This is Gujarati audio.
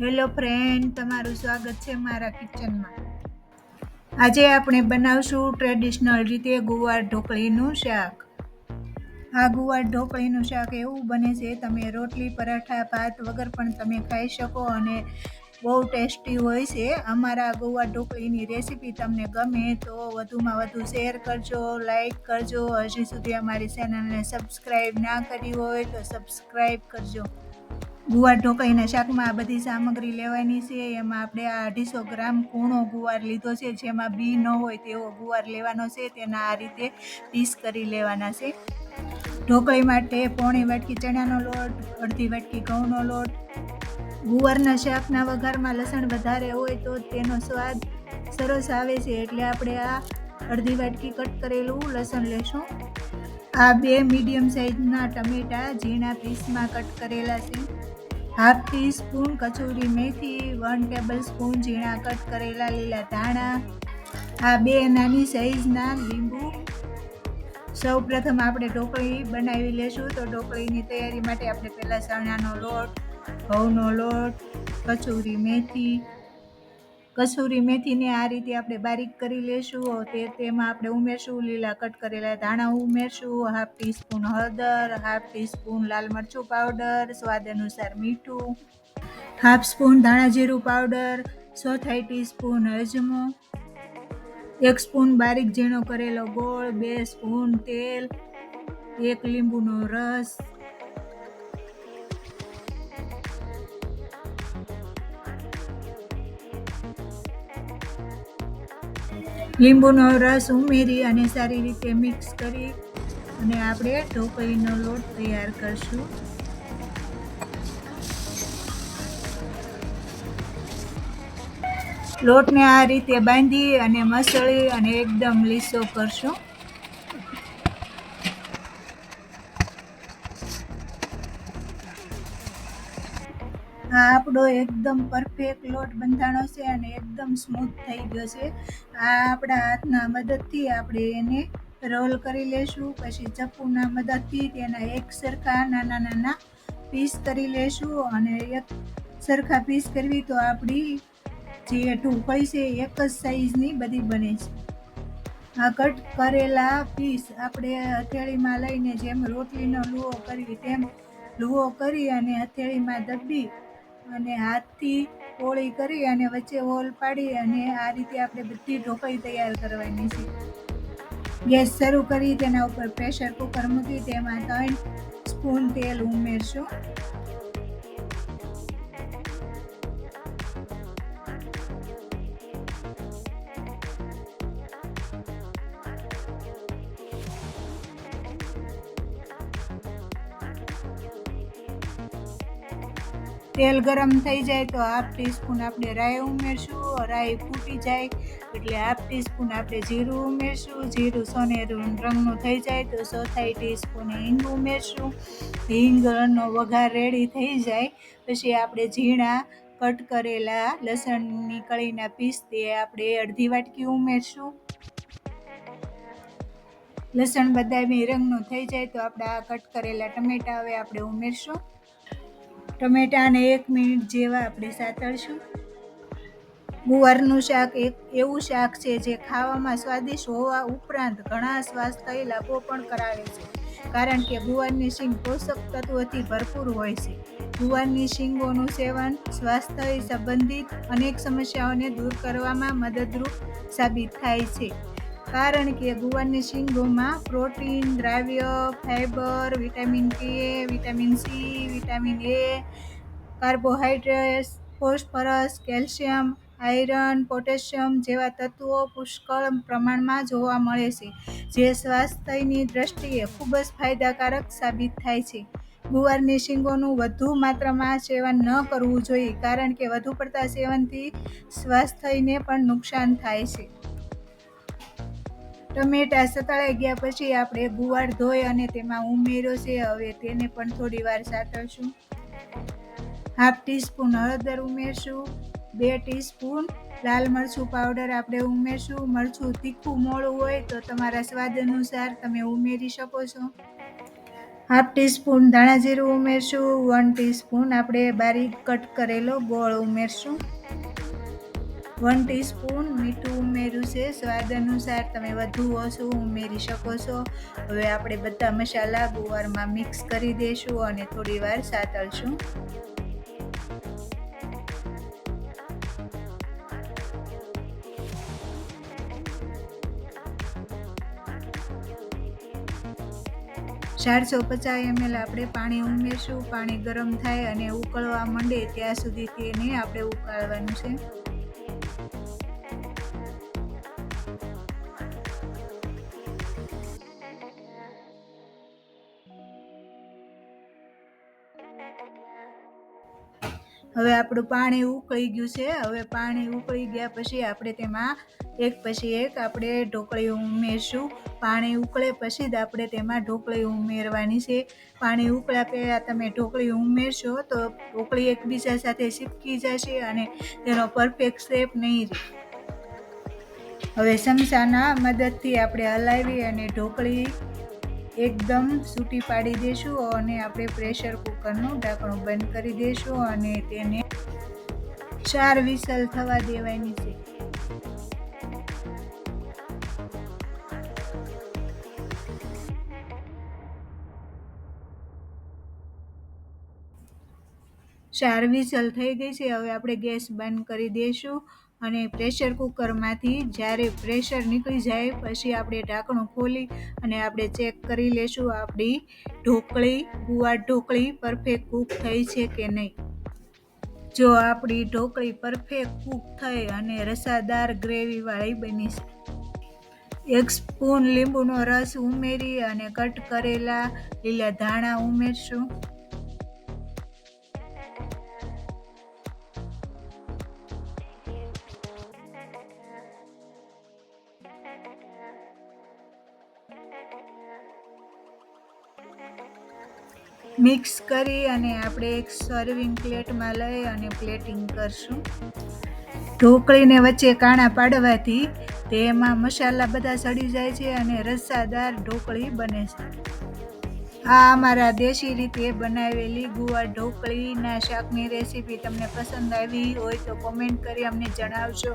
હેલો ફ્રેન્ડ, તમારું સ્વાગત છે મારા કિચનમાં. આજે આપણે બનાવશું ટ્રેડિશનલ રીતે ગુવાર ઢોકળીનું શાક. આ ગુવાર ઢોકળીનું શાક એવું બને છે, તમે રોટલી, પરાઠા, ભાત વગર પણ તમે ખાઈ શકો અને બહુ ટેસ્ટી હોય છે. અમારા ગુવાર ઢોકળીની રેસીપી તમને ગમે તો વધુમાં વધુ શેર કરજો, લાઈક કરજો. હજી સુધી અમારી ચેનલને સબસ્ક્રાઈબ ના કરી હોય તો સબસ્ક્રાઈબ કરજો. ગુવાર ઢોકળીના શાકમાં આ બધી સામગ્રી લેવાની છે. એમાં આપણે આ 250 ગ્રામ કૂણો ગુવાર લીધો છે, જેમાં બી ન હોય તેવો ગુવાર લેવાનો છે. તેના આ રીતે પીસ કરી લેવાના છે. ઢોકળી માટે પોણી વાટકી ચણાનો લોટ, અડધી વાટકી ઘઉંનો લોટ. ગુવારના શાકના વઘારમાં લસણ વધારે હોય તો તેનો સ્વાદ સરસ આવે છે, એટલે આપણે આ અડધી વાટકી કટ કરેલું લસણ લેશું. આ 2 મીડિયમ સાઇઝના ટમેટા ઝીણા પીસમાં કટ કરેલા છે. હાફ ટીસ્પૂન કસૂરી મેથી, 1 ટેબલ સ્પૂન ઝીણા કટ કરેલા લીલા ધાણા, આ 2 નાની સાઈઝના લીંબુ. સૌપ્રથમ આપણે ઢોકળી બનાવી લેશું. તો ઢોકળીની તૈયારી માટે આપણે પહેલાં ચણાનો લોટ, ઘઉંનો લોટ, કસૂરી મેથીને આ રીતે આપણે બારીક કરી લેશું. તેમાં આપણે ઉમેરશું લીલા કટ કરેલા ધાણા ઉમેરશું, હાફ ટીસ્પૂન હળદર, હાફ ટીસ્પૂન લાલ મરચું પાવડર, સ્વાદ અનુસાર મીઠું, હાફ સ્પૂન ધાણા જીરું પાવડર, 1/4 ટીસ્પૂન અજમો, 1 સ્પૂન બારીક ઝીણો કરેલો ગોળ, 2 સ્પૂન તેલ, 1 લીંબુનો રસ. લીંબુનો રસ ઉમેરી અને સારી રીતે મિક્સ કરી અને આપણે ઢોકળીનો લોટ તૈયાર કરશું. લોટને આ રીતે બાંધી અને મસળી અને એકદમ લીસો કરશું. આ આપણો એકદમ પરફેક્ટ લોટ બંધાણો છે અને એકદમ સ્મૂથ થઈ ગયો છે. આ આપણા હાથના મદદથી આપણે એને રોલ કરી લેશું. પછી ચપ્પુના મદદથી તેના એક સરખા નાના નાના પીસ કરી લેશું. અને એક સરખા પીસ કરવી તો આપણી જે ઢોકળી છે એક જ સાઈઝની બધી બને છે. આ કટ કરેલા પીસ આપણે હથેળીમાં લઈને જેમ રોટલીનો લુવો કરવી તેમ લુવો કરી અને હથેળીમાં દબી અને હાથથી પોળી કરી અને વચ્ચે હોલ પાડી અને આ રીતે આપણે બધી ઢોકળી તૈયાર કરવાની છે. ગેસ શરૂ કરી તેના ઉપર પ્રેશર કુકર મૂકી તેમાં 3 સ્પૂન તેલ ઉમેરશું. તેલ ગરમ થઈ જાય તો હાફ ટીસ્પૂન આપણે રાઈ ઉમેરશું. રાઈ ફૂટી જાય એટલે હાફ ટીસ્પૂન આપણે જીરું ઉમેરશું. જીરું સોનેરી રંગનું થઈ જાય તો 1/4 ટીસ્પૂન હિંગ ઉમેરશું. હિંગનો વઘાર રેડી થઈ જાય પછી આપણે ઝીણા કટ કરેલા લસણની કળીના પીસ તે આપણે અડધી વાટકી ઉમેરશું. લસણ બદામી રંગનું થઈ જાય તો આપણે આ કટ કરેલા ટમેટા હવે આપણે ઉમેરશું. ટમેટાને 1 મિનિટ જેવા આપણે સાતળશું. ગુવારનું શાક એક એવું શાક છે જે ખાવામાં સ્વાદિષ્ટ હોવા ઉપરાંત ઘણા સ્વાસ્થ્ય લાભો પણ કરાવે છે, કારણ કે ગુવારની શીંગ પોષક તત્વોથી ભરપૂર હોય છે. ગુવારની શીંગોનું સેવન સ્વાસ્થ્ય સંબંધિત અનેક સમસ્યાઓને દૂર કરવામાં મદદરૂપ સાબિત થાય છે, કારણ કે ગુવારની શીંગોમાં પ્રોટીન, દ્રાવ્ય, ફાઇબર, વિટામિન કે, vitamin C, vitamin A, carbohydrates, phosphorus, calcium, iron, potassium જેવા તત્વો પુષ્કળ પ્રમાણમાં જોવા મળે છે, જે સ્વાસ્થ્યની દ્રષ્ટિએ ખૂબ જ ફાયદાકારક સાબિત થાય છે. ગુવારની શીંગોનું વધુ માત્રામાં સેવન ન કરવું જોઈએ, કારણ કે વધુ પડતા સેવનથી સ્વાસ્થ્યને પણ નુકસાન થાય છે. ટમેટા સતળાઈ ગયા પછી આપણે ગુવાર ધોઈ અને તેમાં ઉમેર્યો છે. હવે તેને પણ થોડી વાર સાતળશું. હાફ ટીસ્પૂન હળદર ઉમેરશું. 2 ટીસ્પૂન લાલ મરચું પાવડર આપણે ઉમેરશું. મરચું તીખું મોળું હોય તો તમારા સ્વાદ અનુસાર તમે ઉમેરી શકો છો. હાફ ટીસ્પૂન ધાણા જીરું ઉમેરશું, 1 ટીસ્પૂન આપણે બારીક કટ કરેલો ગોળ ઉમેરશું, 1 ટીસ્પૂન મીઠું ઉમેર્યું છે. સ્વાદ અનુસાર તમે વધુ ઓછું ઉમેરી શકો છો. હવે આપણે બધા મસાલા ગુવારમાં મિક્સ કરી દઈશું અને થોડી વાર સાતળશું. ચારસો 450 ml આપણે પાણી ઉમેરશું. પાણી ગરમ થાય અને ઉકળવા માંડે ત્યાં સુધી તેને આપણે ઉકાળવાનું છે. હવે આપણું પાણી ઉકળી ગયું છે. હવે પાણી ઉકળી ગયા પછી આપણે તેમાં એક પછી એક આપણે ઢોકળી ઉમેરશું. પાણી ઉકળે પછી જ આપણે તેમાં ઢોકળી ઉમેરવાની છે. પાણી ઉકળ્યા પહેલાં તમે ઢોકળી ઉમેરશો તો ઢોકળી એકબીજા સાથે ચીપકી જશે અને તેનો પરફેક્ટ શેપ નહીં રહે. હવે ચમચાના મદદથી આપણે હલાવી અને ઢોકળી એકદમ સૂટી પાડી દઈશું અને આપણે પ્રેશર કુકરનું ઢાંકણું બંધ કરી દઈશું અને તેને 4 વિસલ થવા દેવાની છે. ચાર વિસલ થઈ ગઈ છે. હવે આપણે ગેસ બંધ કરી દઈશું અને પ્રેશર કુકરમાંથી જ્યારે પ્રેશર નીકળી જાય પછી આપણે ઢાંકણું ખોલી અને આપણે ચેક કરી લેશું આપણી ગુવાર ઢોકળી પરફેક્ટ કૂક થઈ છે કે નહીં. જો આપણી ઢોકળી પરફેક્ટ કૂક થઈ અને રસાદાર ગ્રેવીવાળી બની છે. 1 સ્પૂન લીંબુનો રસ ઉમેરી અને કટ કરેલા લીલા ધાણા ઉમેરશું. મિક્સ કરી અને આપણે એક સર્વિંગ પ્લેટમાં લઈ અને પ્લેટિંગ કરશું. ઢોકળીને વચ્ચે કાણા પાડવાથી તેમાં મસાલા બધા સડી જાય છે અને રસાદાર ઢોકળી બને છે. આ અમારા દેશી રીતે બનાવેલી ગુવાર ઢોકળીના શાકની રેસીપી તમને પસંદ આવી હોય તો કોમેન્ટ કરી અમને જણાવજો.